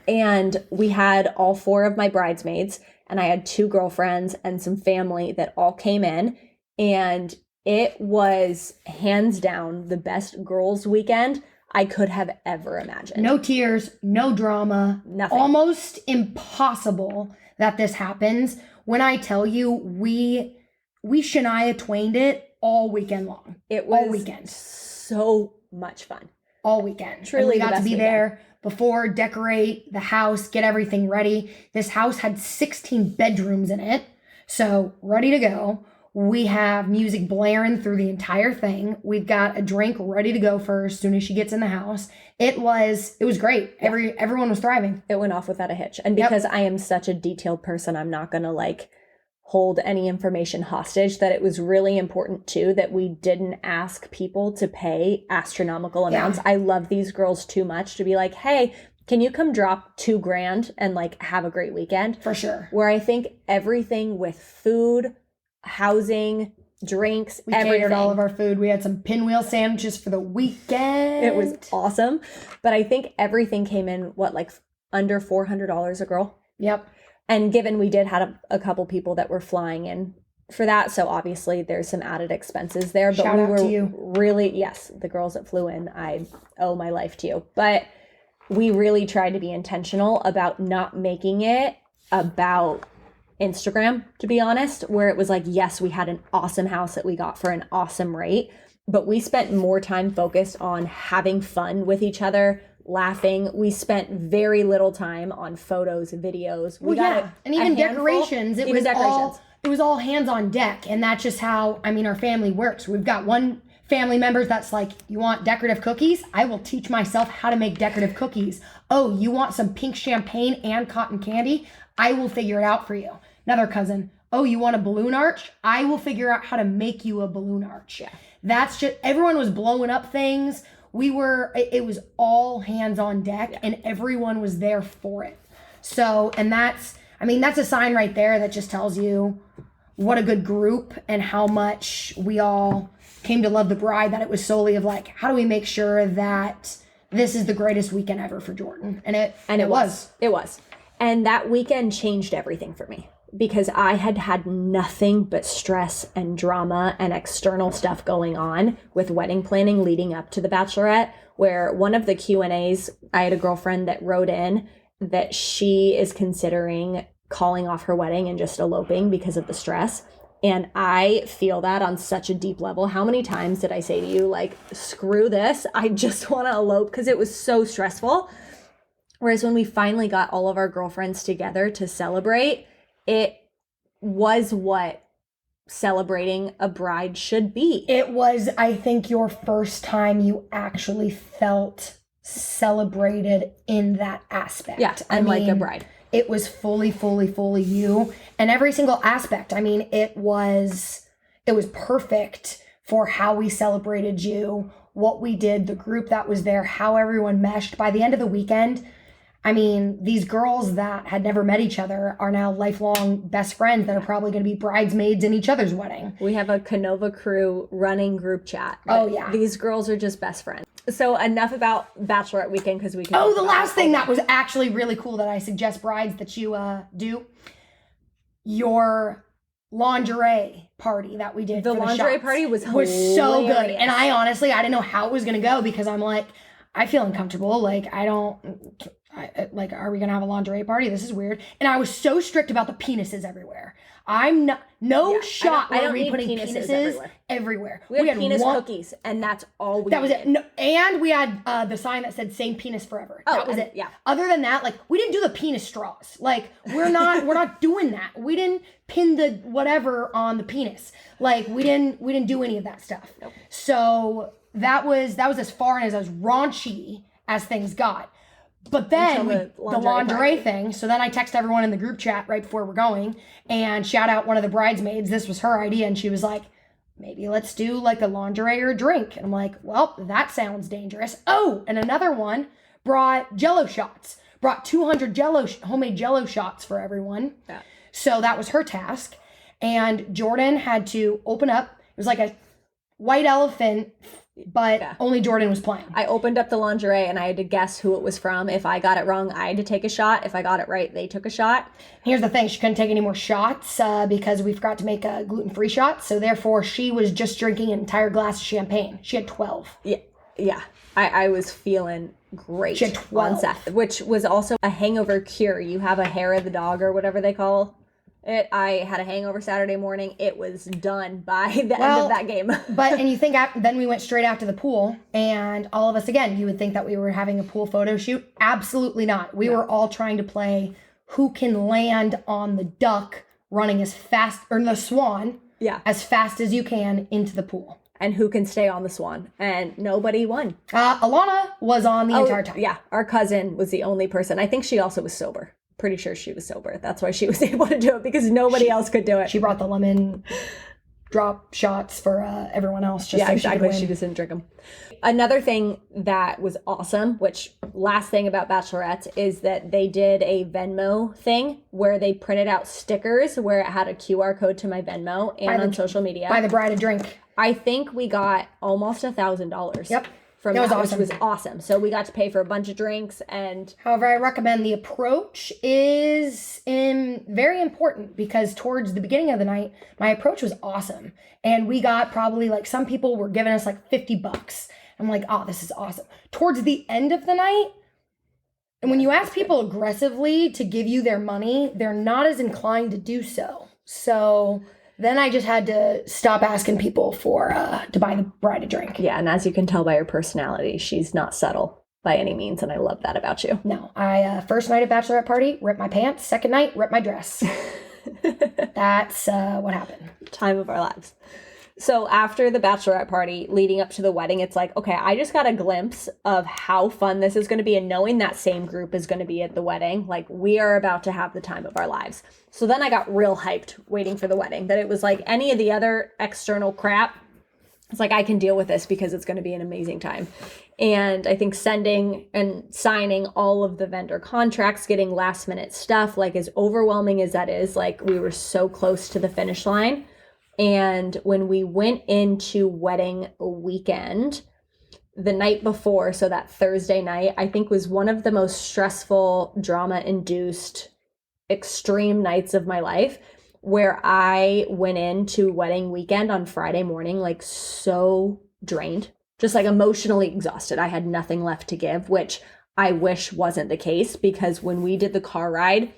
And we had all 4 of my bridesmaids, and I had 2 girlfriends and some family that all came in. And it was hands down the best girls' weekend I could have ever imagined. No tears, no drama, Nothing. Almost impossible that this happens. When I tell you, we Shania Twained it all weekend long. It was all weekend. so much fun. All weekend. Truly And we the got to best be weekend. there before, decorate the house, get everything ready. This house had 16 bedrooms in it, so ready to go. We have music blaring through the entire thing. We've got a drink ready to go for her as soon as she gets in the house. It was great. Everyone was thriving. It went off without a hitch. And Yep. because I am such a detailed person, I'm not going to like hold any information hostage, that it was really important too that we didn't ask people to pay astronomical amounts. I love these girls too much to be like, hey, can you come drop $2,000 and like have a great weekend? For sure. Where I think everything with food, housing, drinks, We everything. catered all of our food. We had some pinwheel sandwiches for the weekend. It was awesome. But I think everything came in, like under $400 a girl? Yep. And given we did have a couple people that were flying in for that, so obviously there's some added expenses there. But Shout we out were to you. really, yes, the girls that flew in, I owe my life to you. But we really tried to be intentional about not making it about Instagram, to be honest, where it was like, yes, we had an awesome house that we got for an awesome rate, but we spent more time focused on having fun with each other, laughing. We spent very little time on photos, videos. We got and a even handful. decorations. It was all hands on deck, and that's just how our family works. We've got one family member that's like, you want decorative cookies? I will teach myself how to make decorative cookies. Oh, you want some pink champagne and cotton candy? I will figure it out for you. Another cousin, oh, you want a balloon arch? I will figure out how to make you a balloon arch. Yeah. That's just, everyone was blowing up things. It was all hands on deck, and everyone was there for it. So, and that's a sign right there that just tells you what a good group and how much we all came to love the bride, that it was solely of like, how do we make sure that this is the greatest weekend ever for Jordan? And it was. It was. And that weekend changed everything for me because I had had nothing but stress and drama and external stuff going on with wedding planning leading up to the Bachelorette, where one of the Q&As, I had a girlfriend that wrote in that she is considering calling off her wedding and just eloping because of the stress. And I feel that on such a deep level. How many times did I say to you, like, screw this, I just want to elope, because it was so stressful. Whereas when we finally got all of our girlfriends together to celebrate, it was what celebrating a bride should be. It was, I think, your first time you actually felt celebrated in that aspect. Yeah, and like a bride. It was fully you. And every single aspect. I mean, it was perfect for how we celebrated you, what we did, the group that was there, how everyone meshed. By the end of the weekend, I mean, these girls that had never met each other are now lifelong best friends that are probably going to be bridesmaids in each other's wedding. We have a Canova crew running group chat. Oh, yeah. These girls are just best friends. So enough about Bachelorette weekend because we can. Oh, the last thing that was actually really cool that I suggest brides that you do, your lingerie party that we did. The for lingerie shots party was so good, hilarious. and I honestly didn't know how it was gonna go because I'm like, I feel uncomfortable. Like I like, are we gonna have a lingerie party? This is weird. And I was so strict about the penises everywhere. I'm not, no shot I don't were we need putting penises everywhere. We had penis cookies, and that's all we That was needed. it. No, and we had the sign that said "Same penis forever." That was it. Yeah. Other than that, like, we didn't do the penis straws. Like, we're not doing that. We didn't pin the whatever on the penis. Like, we didn't do any of that stuff. Nope. So that was as far and as raunchy as things got. But then the lingerie thing. So then I text everyone in the group chat right before we're going and shout out one of the bridesmaids. This was her idea. And she was like, maybe let's do like a lingerie or a drink. And I'm like, well, that sounds dangerous. Oh, and another one brought Jello shots, brought 200 homemade Jello shots for everyone. Yeah. So that was her task. And Jordan had to open up. It was like a white elephant, but only Jordan was playing. I opened up the lingerie and I had to guess who it was from. If I got it wrong, I had to take a shot. If I got it right, they took a shot. Here's the thing. She couldn't take any more shots because we forgot to make a gluten-free shot. So therefore, she was just drinking an entire glass of champagne. She had 12. Yeah. I was feeling great. She had 12. On set, which was also a hangover cure. You have a hair of the dog or whatever they call it. I had a hangover Saturday morning. It was done by the end of that game. And you think then we went straight after the pool, and all of us, again, you would think that we were having a pool photo shoot. Absolutely not. We were all trying to play who can land on the duck running as fast, or the swan, as fast as you can into the pool. And who can stay on the swan. And nobody won. Alana was on the entire time. Yeah, our cousin was the only person. I think she also was sober. Pretty sure she was sober. That's why she was able to do it, because nobody else could do it. She brought the lemon drop shots for everyone else. Just so exactly. She just didn't drink them. Another thing that was awesome, which last thing about Bachelorette, is that they did a Venmo thing where they printed out stickers where it had a QR code to my Venmo and on social media. Buy the bride a drink. I think we got almost $1,000. Yep. From that, which was awesome. So we got to pay for a bunch of drinks. And however, I recommend the approach is very important, because towards the beginning of the night, my approach was awesome. And we got probably, like, some people were giving us like $50. I'm like, oh, this is awesome. Towards the end of the night, and when you ask people aggressively to give you their money, they're not as inclined to do so. So then I just had to stop asking people to buy the bride a drink. Yeah, and as you can tell by her personality, she's not subtle by any means, and I love that about you. No, I first night at Bachelorette party, ripped my pants. Second night, ripped my dress. That's what happened. Time of our lives. So after the Bachelorette party, leading up to the wedding, it's like, okay, I just got a glimpse of how fun this is going to be, and knowing that same group is going to be at the wedding, like, we are about to have the time of our lives. So then I got real hyped waiting for the wedding, that it was like any of the other external crap. It's like, I can deal with this because it's going to be an amazing time. And I think sending and signing all of the vendor contracts, getting last minute stuff, like, as overwhelming as that is, like, we were so close to the finish line. And when we went into wedding weekend, the night before, so that Thursday night, I think was one of the most stressful, drama-induced, extreme nights of my life, where I went into wedding weekend on Friday morning, like, so drained, just like emotionally exhausted. I had nothing left to give, which I wish wasn't the case, because when we did the car ride,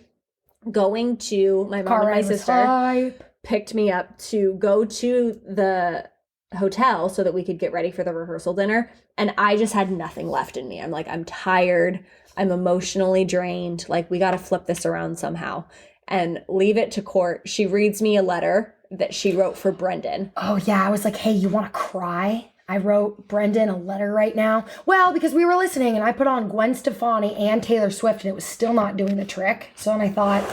going to my mom and my sister picked me up to go to the hotel so that we could get ready for the rehearsal dinner. And I just had nothing left in me. I'm like, I'm tired. I'm emotionally drained. Like, we got to flip this around somehow and leave it to Court. She reads me a letter that she wrote for Brendan. Oh, yeah. I was like, hey, you want to cry? I wrote Brendan a letter right now. Well, because we were listening and I put on Gwen Stefani and Taylor Swift and it was still not doing the trick. So then I thought,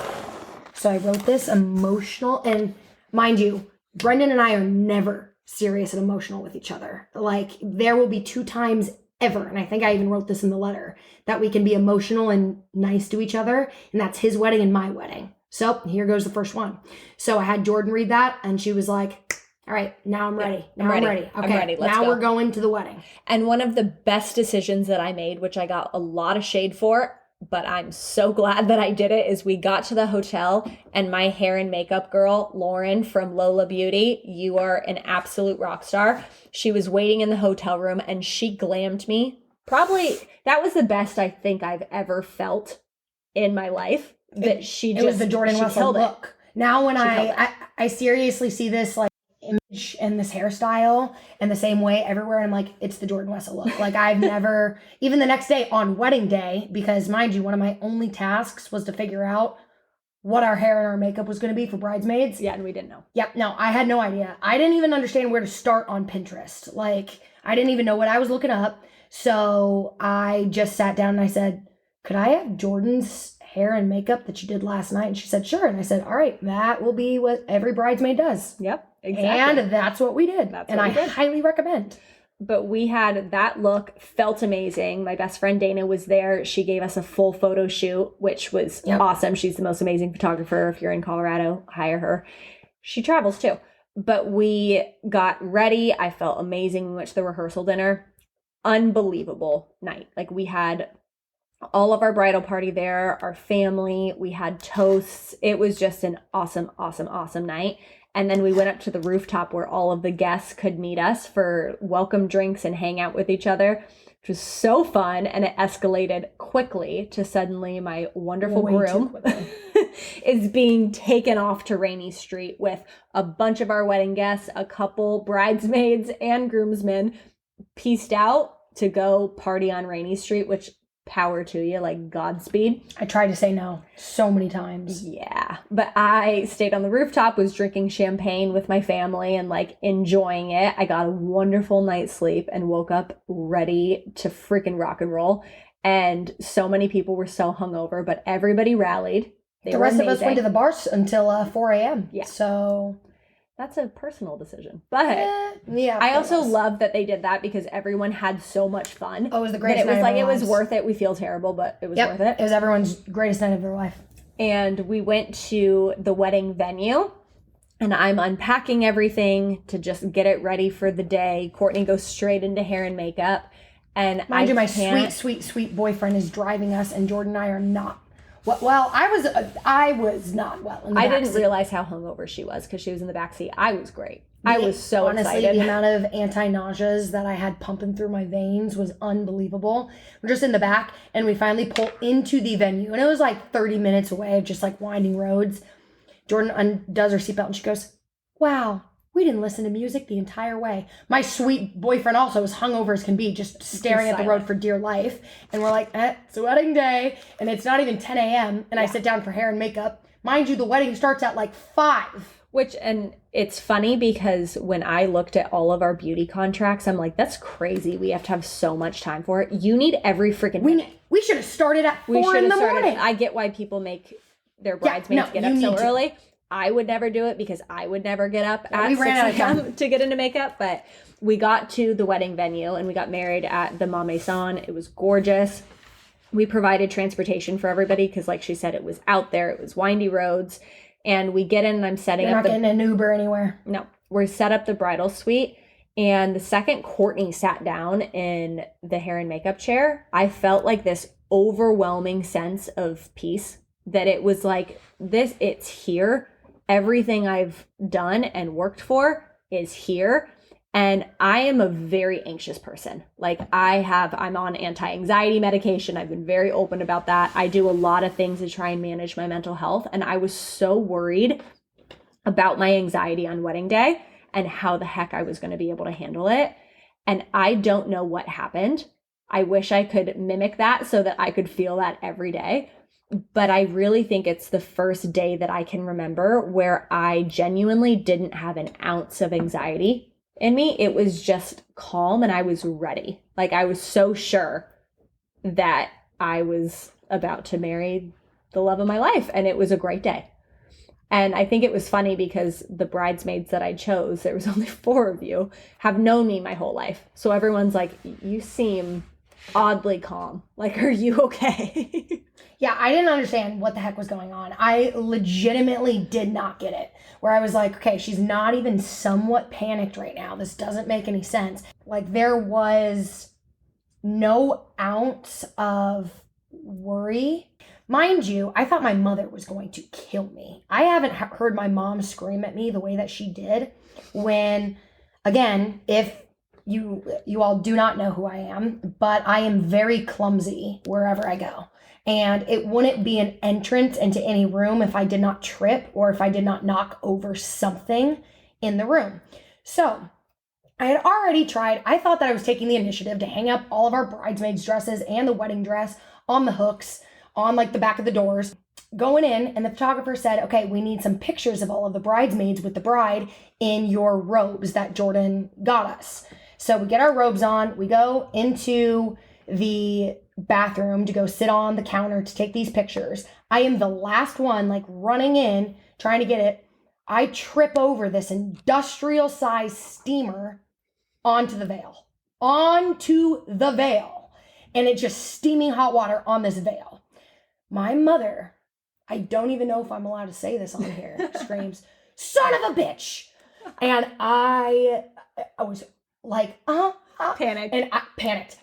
so I wrote this emotional, and mind you, Brendan and I are never serious and emotional with each other. Like, there will be 2 times ever, and I think I even wrote this in the letter, that we can be emotional and nice to each other, and that's his wedding and my wedding. So here goes the first one. So I had Jordan read that, and she was like, all right, now I'm ready. Now I'm ready. Okay, I'm ready. Let's now go. We're going to the wedding. And one of the best decisions that I made, which I got a lot of shade for, but I'm so glad that I did it, is we got to the hotel and my hair and makeup girl, Lauren from Lola Beauty, you are an absolute rock star. She was waiting in the hotel room and she glammed me Probably that was the best I think I've ever felt in my life. That it was the Jordan Wessel look. Now when I seriously see this like image and this hairstyle in the same way everywhere, I'm like, it's the Jordan Wessel look. Like I've never, even the next day on wedding day, because mind you, one of my only tasks was to figure out what our hair and our makeup was going to be for bridesmaids. Yeah, and we didn't know. Yeah, no, I had no idea. I didn't even understand where to start on Pinterest. Like, I didn't even know what I was looking up. So I just sat down and I said, could I have Jordan's hair and makeup that you did last night? And she said, sure. And I said, all right, that will be what every bridesmaid does. Yep, exactly. And that's what we did. That's and what I we did. highly recommend. But we had that look, felt amazing. My best friend Dana was there. She gave us a full photo shoot, which was awesome. She's the most amazing photographer. If you're in Colorado, hire her. She travels too. But we got ready. I felt amazing. We went to the rehearsal dinner. Unbelievable night. Like we had all of our bridal party there, our family. We had toasts. It was just an awesome, awesome, awesome night. And then we went up to the rooftop where all of the guests could meet us for welcome drinks and hang out with each other, which was so fun. And it escalated quickly to suddenly my wonderful groom is being taken off to Rainy Street with a bunch of our wedding guests, a couple bridesmaids and groomsmen pieced out to go party on Rainy Street, which power to you, like Godspeed. I tried to say no so many times. Yeah, but I stayed on the rooftop, was drinking champagne with my family and like enjoying it. I got a wonderful night's sleep and woke up ready to freaking rock and roll. And so many people were so hungover, but everybody rallied. The rest of us went to the bars until 4 a.m. Yeah. So that's a personal decision. But yeah, I also love that they did that because everyone had so much fun. Oh, it was the greatest night It was like, of it our was lives. worth it. We feel terrible, but it was worth it. It was everyone's greatest night of their life. And we went to the wedding venue and I'm unpacking everything to just get it ready for the day. Courtney goes straight into hair and makeup. And mind you, my sweet boyfriend is driving us and Jordan and I are not. Well, I was not well in the I backseat. didn't realize how hungover she was because she was in the backseat. I was great. I was so honestly, excited. The amount of anti-nauseas that I had pumping through my veins was unbelievable. We're just in the back and we finally pull into the venue and it was like 30 minutes away of just like winding roads. Jordan undoes her seatbelt and she goes, wow, we didn't listen to music the entire way. My sweet boyfriend also was hungover as can be, just staring at the road for dear life. And we're like, it's a wedding day and it's not even 10 a.m. And I sit down for hair and makeup. Mind you, the wedding starts at like 5. And it's funny because when I looked at all of our beauty contracts, I'm like, that's crazy. We have to have so much time for it. You need every freaking minute. We should have started at 4 in the morning. I get why people make their bridesmaids get up so early. I would never do it because I would never get up at 6 a.m. to get into makeup. But we got to the wedding venue and we got married at the Ma Maison. It was gorgeous. We provided transportation for everybody because, like she said, it was out there. It was windy roads. And we get in and I'm setting You're up. not getting an Uber anywhere. No. We're set up the bridal suite. And the second Courtney sat down in the hair and makeup chair, I felt like this overwhelming sense of peace. That it was like, it's here. Everything I've done and worked for is here. And I am a very anxious person. Like I'm on anti-anxiety medication. I've been very open about that. I do a lot of things to try and manage my mental health. And I was so worried about my anxiety on wedding day and how the heck I was going to be able to handle it. And I don't know what happened. I wish I could mimic that so that I could feel that every day. But I really think it's the first day that I can remember where I genuinely didn't have an ounce of anxiety in me. It was just calm and I was ready. Like I was so sure that I was about to marry the love of my life. And it was a great day. And I think it was funny because the bridesmaids that I chose, there was only 4 of you, have known me my whole life. So everyone's like, you seem oddly calm. Like, are you okay? Yeah, I didn't understand what the heck was going on. I legitimately did not get it. Where I was like, okay, she's not even somewhat panicked right now. This doesn't make any sense. Like, there was no ounce of worry. Mind you, I thought my mother was going to kill me. I haven't heard my mom scream at me the way that she did when, again, if you all do not know who I am, but I am very clumsy wherever I go. And it wouldn't be an entrance into any room if I did not trip or if I did not knock over something in the room. So I had already tried. I thought that I was taking the initiative to hang up all of our bridesmaids' dresses and the wedding dress on the hooks on like the back of the doors. Going in, and the photographer said, okay, we need some pictures of all of the bridesmaids with the bride in your robes that Jordan got us. So we get our robes on, we go into the bathroom to go sit on the counter to take these pictures. I am the last one, like running in, trying to get it. I trip over this industrial size steamer onto the veil. And it's just steaming hot water on this veil. My mother, I don't even know if I'm allowed to say this on here, screams, son of a bitch. And I was like, Panicked. And I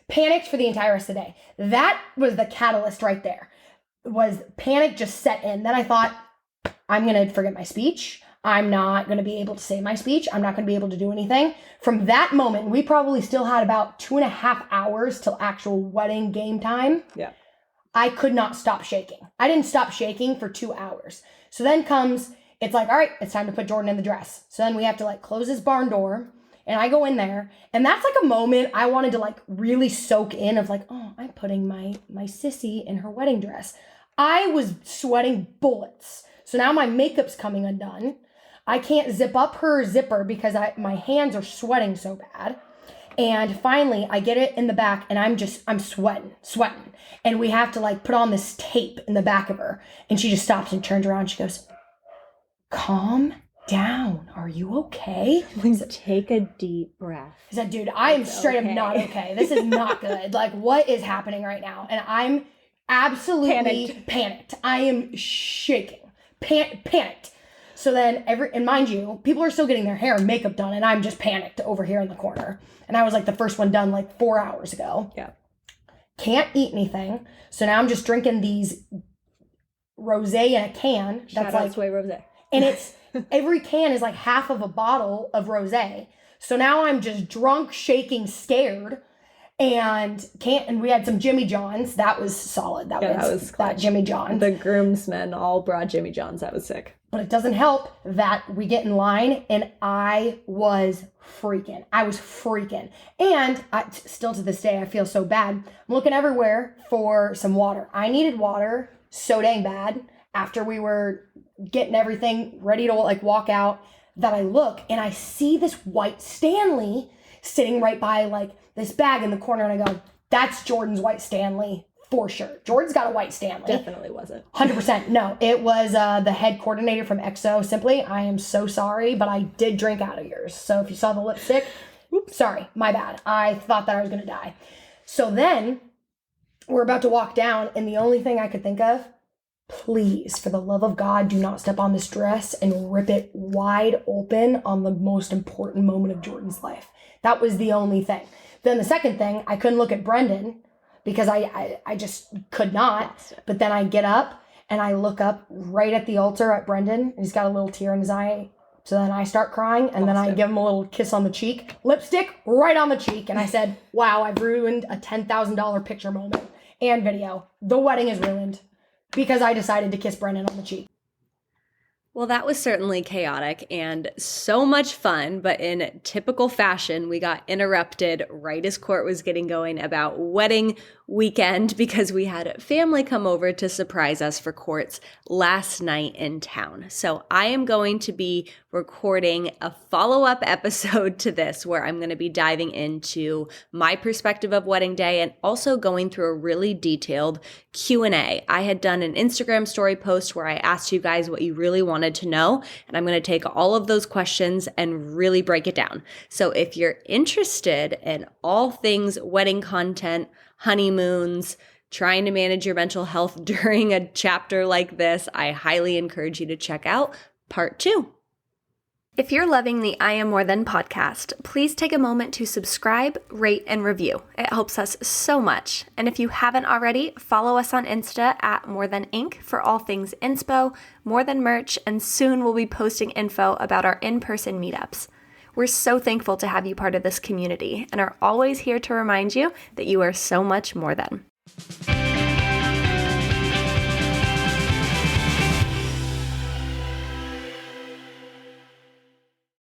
panicked for the entire rest of the day. That was the catalyst right there, was panic just set in. Then I thought, I'm going to forget my speech. I'm not going to be able to say my speech. I'm not going to be able to do anything. From that moment, we probably still had about 2.5 hours till actual wedding game time. Yeah. I could not stop shaking. I didn't stop shaking for 2 hours. So then it's like, all right, it's time to put Jordan in the dress. So then we have to like close this barn door, and I go in there, and that's like a moment I wanted to like really soak in of like, oh, I'm putting my sissy in her wedding dress. I was sweating bullets. So now my makeup's coming undone. I can't zip up her zipper because my hands are sweating so bad. And finally, I get it in the back, and I'm sweating. And we have to like put on this tape in the back of her. And she just stops and turns around. She goes, calm down. Are you okay? Please take a deep breath. I said, dude, I am straight up not okay. This is not good. Like, what is happening right now? And I'm absolutely panicked. I am shaking. Panicked. So then and mind you, people are still getting their hair and makeup done, and I'm just panicked over here in the corner. And I was like the first one done like 4 hours ago. Yeah. Can't eat anything. So now I'm just drinking these rosé in a can. Shout out Sway Rosé. And it's every can is like half of a bottle of rosé. So now I'm just drunk, shaking, scared. And we had some Jimmy Johns. That was solid. That was that Jimmy John. The groomsmen all brought Jimmy Johns. That was sick. But it doesn't help that we get in line, and I was freaking. And still to this day, I feel so bad. I'm looking everywhere for some water. I needed water so dang bad after we were getting everything ready to like walk out, that I look and I see this white Stanley sitting right by like this bag in the corner, and I go, that's Jordan's white Stanley for sure. Jordan's got a white Stanley. Definitely wasn't. 100%. No, it was the head coordinator from EXO. Simply, I am so sorry, but I did drink out of yours. So if you saw the lipstick, oops, sorry, my bad. I thought that I was going to die. So then we're about to walk down, and the only thing I could think of, please, for the love of God, do not step on this dress and rip it wide open on the most important moment of Jordan's life. That was the only thing. Then the second thing, I couldn't look at Brendan because I just could not. But then I get up and I look up right at the altar at Brendan. He's got a little tear in his eye. So then I start crying, and then I give him a little kiss on the cheek. Lipstick right on the cheek. And I said, wow, I've ruined a $10,000 picture moment and video. The wedding is ruined because I decided to kiss Brendan on the cheek. Well, that was certainly chaotic and so much fun, but in typical fashion, we got interrupted right as court was getting going about wedding weekend because we had family come over to surprise us for court's last night in town. So I am going to be recording a follow-up episode to this where I'm going to be diving into my perspective of wedding day and also going through a really detailed Q&A. I had done an Instagram story post where I asked you guys what you really wanted to know, and I'm going to take all of those questions and really break it down. So if you're interested in all things wedding content, honeymoons, trying to manage your mental health during a chapter like this, I highly encourage you to check out part 2. If you're loving the I Am More Than podcast, please take a moment to subscribe, rate, and review. It helps us so much. And if you haven't already, follow us on Insta at More Than Inc. for all things inspo, More Than merch, and soon we'll be posting info about our in-person meetups. We're so thankful to have you part of this community and are always here to remind you that you are so much more than.